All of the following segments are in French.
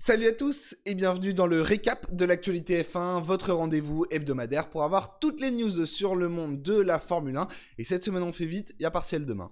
Salut à tous et bienvenue dans le récap de l'actualité F1, votre rendez-vous hebdomadaire pour avoir toutes les news sur le monde de la Formule 1. Et cette semaine on fait vite, il y a partiel demain.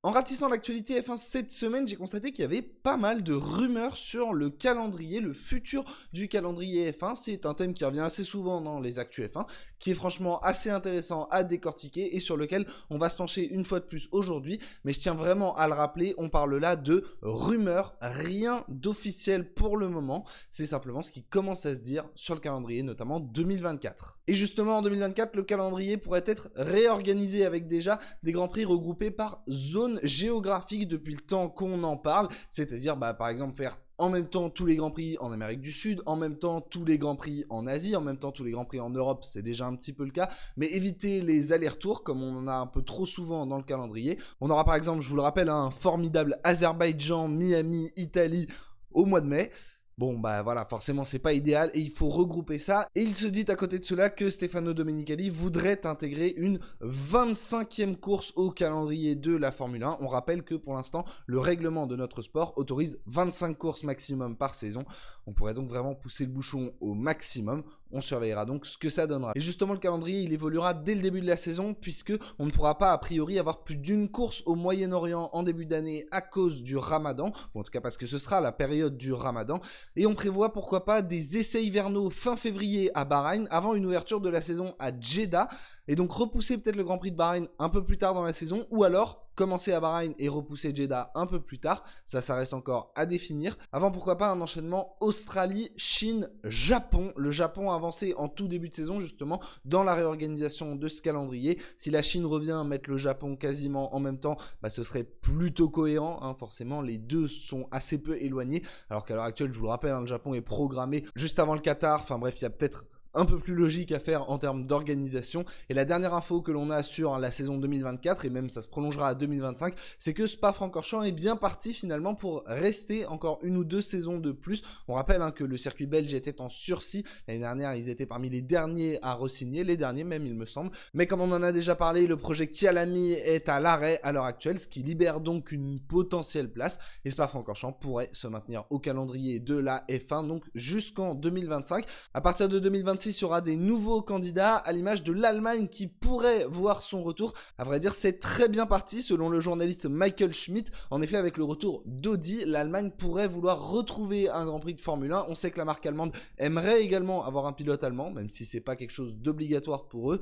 En ratissant l'actualité F1 cette semaine, j'ai constaté qu'il y avait pas mal de rumeurs sur le calendrier, le futur du calendrier F1. C'est un thème qui revient assez souvent dans les actus F1, qui est franchement assez intéressant à décortiquer et sur lequel on va se pencher une fois de plus aujourd'hui. Mais je tiens vraiment à le rappeler, on parle là de rumeurs, rien d'officiel pour le moment. C'est simplement ce qui commence à se dire sur le calendrier, notamment 2024. Et justement en 2024, le calendrier pourrait être réorganisé avec déjà des grands prix regroupés par zone géographique depuis le temps qu'on en parle, c'est-à-dire par exemple faire en même temps tous les grands prix en Amérique du Sud, en même temps tous les grands prix en Asie, en même temps tous les grands prix en Europe, c'est déjà un petit peu le cas, mais éviter les allers-retours comme on en a un peu trop souvent dans le calendrier. On aura par exemple, je vous le rappelle, un formidable Azerbaïdjan, Miami, Italie au mois de mai. Bon voilà, forcément c'est pas idéal et il faut regrouper ça. Et il se dit à côté de cela que Stefano Domenicali voudrait intégrer une 25e course au calendrier de la Formule 1. On rappelle que pour l'instant, le règlement de notre sport autorise 25 courses maximum par saison. On pourrait donc vraiment pousser le bouchon au maximum. On surveillera donc ce que ça donnera. Et justement, le calendrier, il évoluera dès le début de la saison puisque on ne pourra pas a priori avoir plus d'une course au Moyen-Orient en début d'année à cause du Ramadan, ou en tout cas parce que ce sera la période du Ramadan. Et on prévoit pourquoi pas des essais hivernaux fin février à Bahreïn avant une ouverture de la saison à Jeddah. Et donc repousser peut-être le Grand Prix de Bahreïn un peu plus tard dans la saison, ou alors commencer à Bahreïn et repousser Jeddah un peu plus tard. Ça reste encore à définir. Avant, pourquoi pas un enchaînement Australie, Chine, Japon. Le Japon a avancé en tout début de saison justement dans la réorganisation de ce calendrier. Si la Chine revient mettre le Japon quasiment en même temps, ce serait plutôt cohérent. Forcément, les deux sont assez peu éloignés. Alors qu'à l'heure actuelle, je vous le rappelle, le Japon est programmé juste avant le Qatar. Enfin bref, il y a peut-être un peu plus logique à faire en termes d'organisation. Et la dernière info que l'on a sur la saison 2024, et même ça se prolongera à 2025, c'est que Spa-Francorchamps est bien parti finalement pour rester encore une ou deux saisons de plus. On rappelle que le circuit belge était en sursis. L'année dernière, ils étaient parmi les derniers à re-signer, les derniers même il me semble. Mais comme on en a déjà parlé, le projet Kyalami est à l'arrêt à l'heure actuelle, ce qui libère donc une potentielle place. Et Spa-Francorchamps pourrait se maintenir au calendrier de la F1, donc jusqu'en 2025. À partir de 2026, il y aura des nouveaux candidats à l'image de l'Allemagne qui pourrait voir son retour. À vrai dire, c'est très bien parti selon le journaliste Michael Schmidt. En effet, avec le retour d'Audi, l'Allemagne pourrait vouloir retrouver un Grand Prix de Formule 1. On sait que la marque allemande aimerait également avoir un pilote allemand, même si c'est pas quelque chose d'obligatoire pour eux.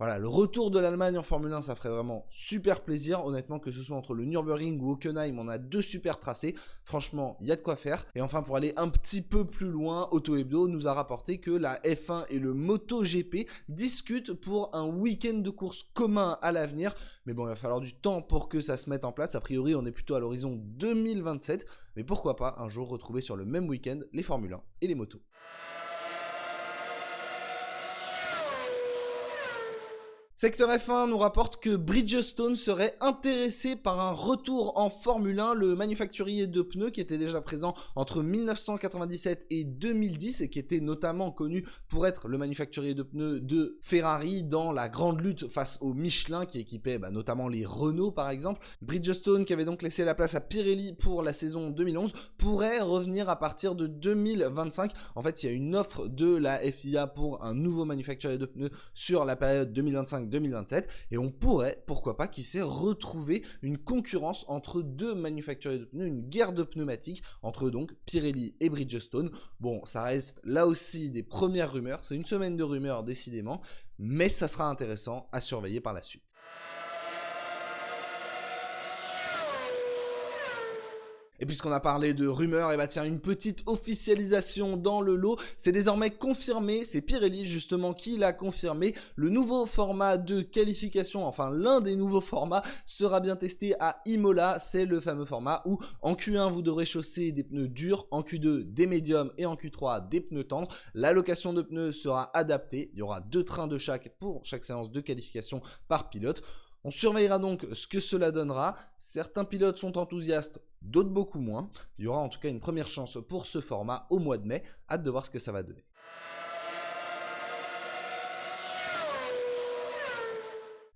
Voilà, le retour de l'Allemagne en Formule 1, ça ferait vraiment super plaisir. Honnêtement, que ce soit entre le Nürburgring ou Hockenheim, on a deux super tracés. Franchement, il y a de quoi faire. Et enfin, pour aller un petit peu plus loin, Auto Hebdo nous a rapporté que la F1 et le MotoGP discutent pour un week-end de course commun à l'avenir. Mais bon, il va falloir du temps pour que ça se mette en place. A priori, on est plutôt à l'horizon 2027. Mais pourquoi pas un jour retrouver sur le même week-end les Formule 1 et les motos. Secteur F1 nous rapporte que Bridgestone serait intéressé par un retour en Formule 1, le manufacturier de pneus qui était déjà présent entre 1997 et 2010 et qui était notamment connu pour être le manufacturier de pneus de Ferrari dans la grande lutte face au Michelin qui équipait notamment les Renault par exemple. Bridgestone, qui avait donc laissé la place à Pirelli pour la saison 2011, pourrait revenir à partir de 2025. En fait, il y a une offre de la FIA pour un nouveau manufacturier de pneus sur la période 2025-2027 et on pourrait, pourquoi pas, qui sait, retrouver une concurrence entre deux manufacturiers de pneus, une guerre de pneumatiques entre donc Pirelli et Bridgestone. Bon, ça reste là aussi des premières rumeurs, c'est une semaine de rumeurs décidément, mais ça sera intéressant à surveiller par la suite. Et puisqu'on a parlé de rumeurs, et tiens, une petite officialisation dans le lot, c'est désormais confirmé, c'est Pirelli justement qui l'a confirmé, le nouveau format de qualification, enfin l'un des nouveaux formats, sera bien testé à Imola. C'est le fameux format où en Q1 vous devrez chausser des pneus durs, en Q2 des médiums et en Q3 des pneus tendres. L'allocation de pneus sera adaptée, il y aura 2 trains de chaque pour chaque séance de qualification par pilote. On surveillera donc ce que cela donnera. Certains pilotes sont enthousiastes, d'autres beaucoup moins. Il y aura en tout cas une première chance pour ce format au mois de mai. Hâte de voir ce que ça va donner.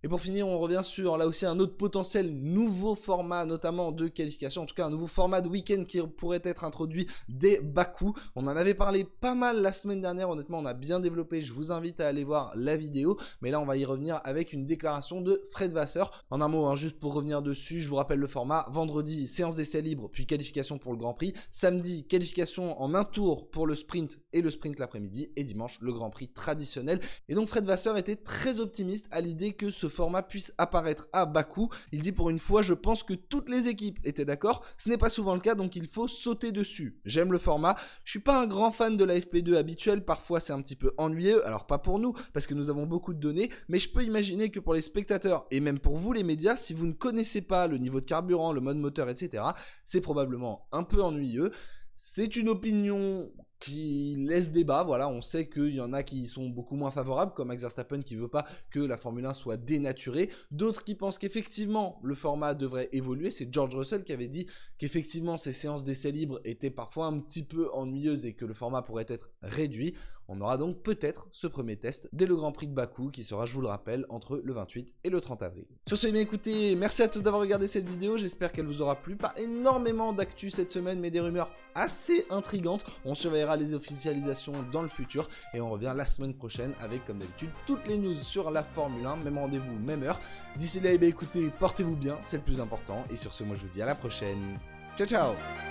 Et pour finir, on revient sur là aussi un autre potentiel nouveau format, notamment de qualification, en tout cas un nouveau format de week-end qui pourrait être introduit dès Bakou. On en avait parlé pas mal la semaine dernière, honnêtement on a bien développé, je vous invite à aller voir la vidéo, mais là on va y revenir avec une déclaration de Fred Vasseur. En un mot, hein, juste pour revenir dessus, je vous rappelle le format: vendredi, séance d'essai libre, puis qualification pour le Grand Prix, samedi, qualification en un tour pour le sprint et le sprint l'après-midi, et dimanche, le Grand Prix traditionnel. Et donc Fred Vasseur était très optimiste à l'idée que ce format puisse apparaître à Bakou. Il dit: pour une fois, je pense que toutes les équipes étaient d'accord. Ce n'est pas souvent le cas, donc il faut sauter dessus. J'aime le format. Je suis pas un grand fan de la FP2 habituelle. Parfois, c'est un petit peu ennuyeux. Alors pas pour nous, parce que nous avons beaucoup de données, mais je peux imaginer que pour les spectateurs et même pour vous les médias, si vous ne connaissez pas le niveau de carburant, le mode moteur, etc., c'est probablement un peu ennuyeux. C'est une opinion qui laisse débat, voilà, on sait qu'il y en a qui sont beaucoup moins favorables, comme Max Verstappen qui veut pas que la Formule 1 soit dénaturée, d'autres qui pensent qu'effectivement le format devrait évoluer. C'est George Russell qui avait dit qu'effectivement ces séances d'essai libre étaient parfois un petit peu ennuyeuses et que le format pourrait être réduit. On aura donc peut-être ce premier test dès le Grand Prix de Bakou qui sera, je vous le rappelle, entre le 28 et le 30 avril. Sur ce, bien écoutez, merci à tous d'avoir regardé cette vidéo, j'espère qu'elle vous aura plu. Pas énormément d'actu cette semaine, mais des rumeurs assez intrigantes. On surveillera les officialisations dans le futur et on revient la semaine prochaine avec, comme d'habitude, toutes les news sur la Formule 1. Même rendez-vous, même heure. D'ici là, écoutez, portez-vous bien, c'est le plus important. Et sur ce, moi je vous dis à la prochaine. Ciao ciao.